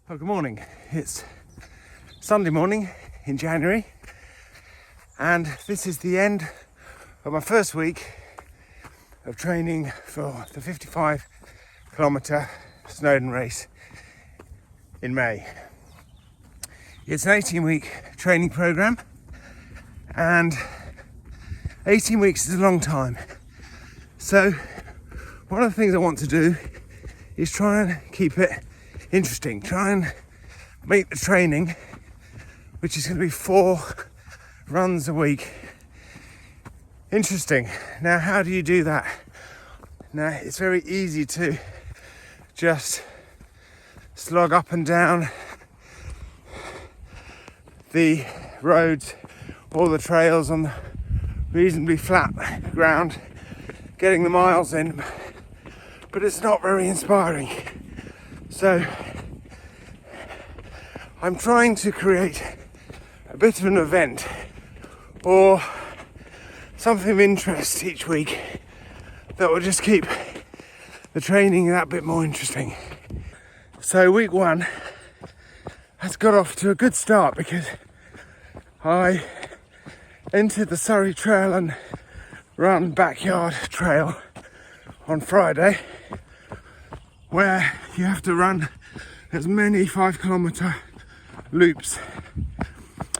Oh, good morning. It's Sunday morning in January, and this is the end of my first week of training for the 55-kilometre Snowdon race in May. It's an 18-week training programme, and 18 weeks is a long time. So one of the things I want to do is try and keep it interesting, try and make the training, which is going to be 4 runs a week, interesting. Now, how do you do that? Now, it's very easy to just slog up and down the roads or the trails on the reasonably flat ground, getting the miles in, but it's not very inspiring. So I'm trying to create a bit of an event or something of interest each week that will just keep the training that bit more interesting. So week 1 has got off to a good start because I entered the Surrey Trail and Run Backyard Trail on Friday, where you have to run as many 5-kilometre loops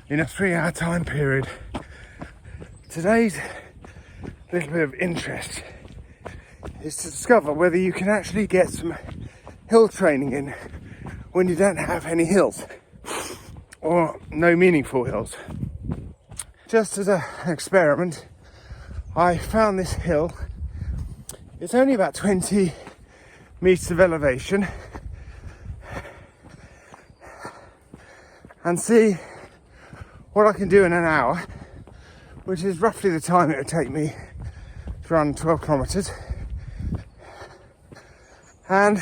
in a 3-hour time period. Today's little bit of interest is to discover whether you can actually get some hill training in when you don't have any hills or no meaningful hills. Just as an experiment, I found this hill. It's only about 20 meters of elevation, and see what I can do in an hour, which is roughly the time it would take me to run 12 kilometers, and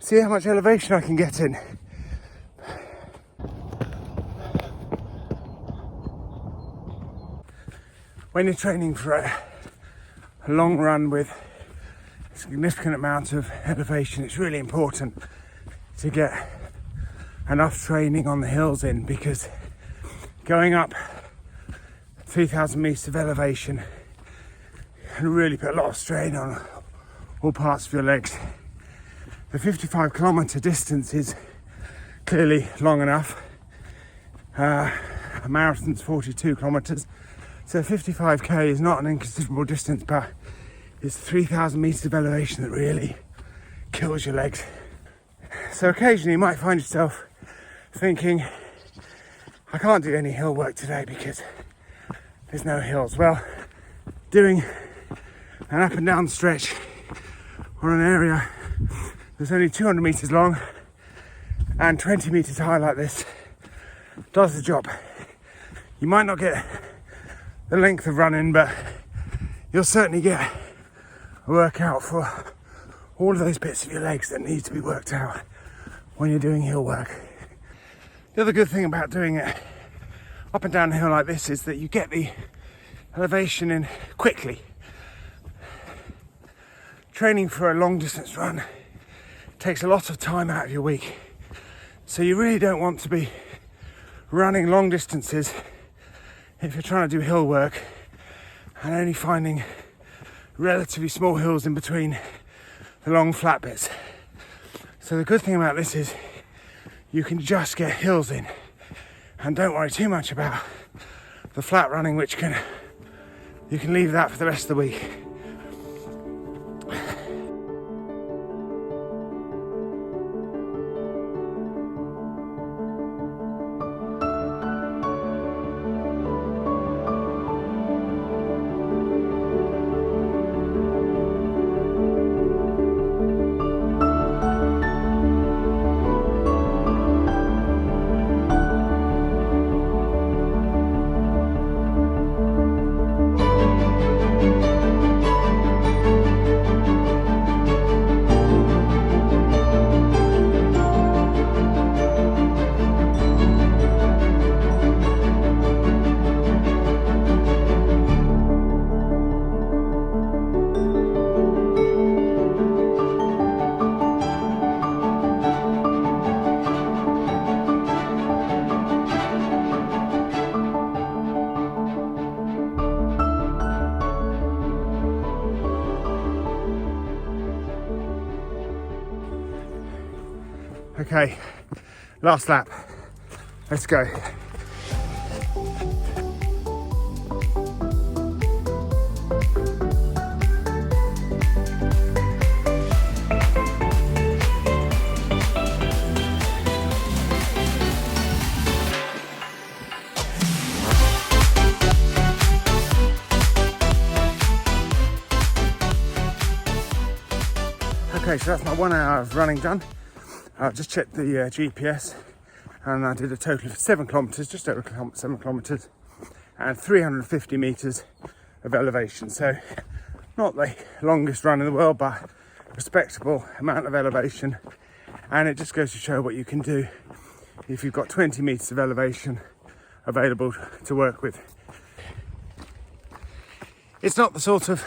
see how much elevation I can get in. When you're training for a long run with significant amount of elevation, it's really important to get enough training on the hills in, because going up 3,000 meters of elevation can really put a lot of strain on all parts of your legs. The 55-kilometre distance is clearly long enough. A marathon's 42 kilometres, so 55k is not an inconsiderable distance, but it's 3,000 meters of elevation that really kills your legs. So occasionally you might find yourself thinking, I can't do any hill work today because there's no hills. Well, doing an up and down stretch on an area that's only 200 meters long and 20 meters high like this does the job. You might not get the length of running, but you'll certainly get a workout for all of those bits of your legs that need to be worked out when you're doing hill work. The other good thing about doing it up and down a hill like this is that you get the elevation in quickly. Training for a long distance run takes a lot of time out of your week, so you really don't want to be running long distances if you're trying to do hill work and only finding relatively small hills in between the long flat bits. So the good thing about this is you can just get hills in and don't worry too much about the flat running, which you can leave that for the rest of the week. Okay, last lap. Let's go. Okay, so that's my 1 hour of running done. I've just checked the GPS, and I did a total of 7 kilometres, just over 7 kilometres, and 350 metres of elevation. So not the longest run in the world, but a respectable amount of elevation. And it just goes to show what you can do if you've got 20 metres of elevation available to work with. It's not the sort of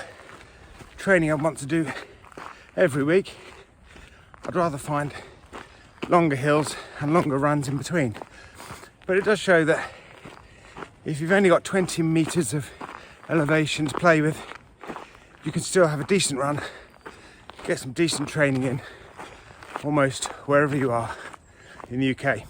training I want to do every week. I'd rather find longer hills and longer runs in between. But it does show that if you've only got 20 metres of elevation to play with, you can still have a decent run, get some decent training in almost wherever you are in the UK.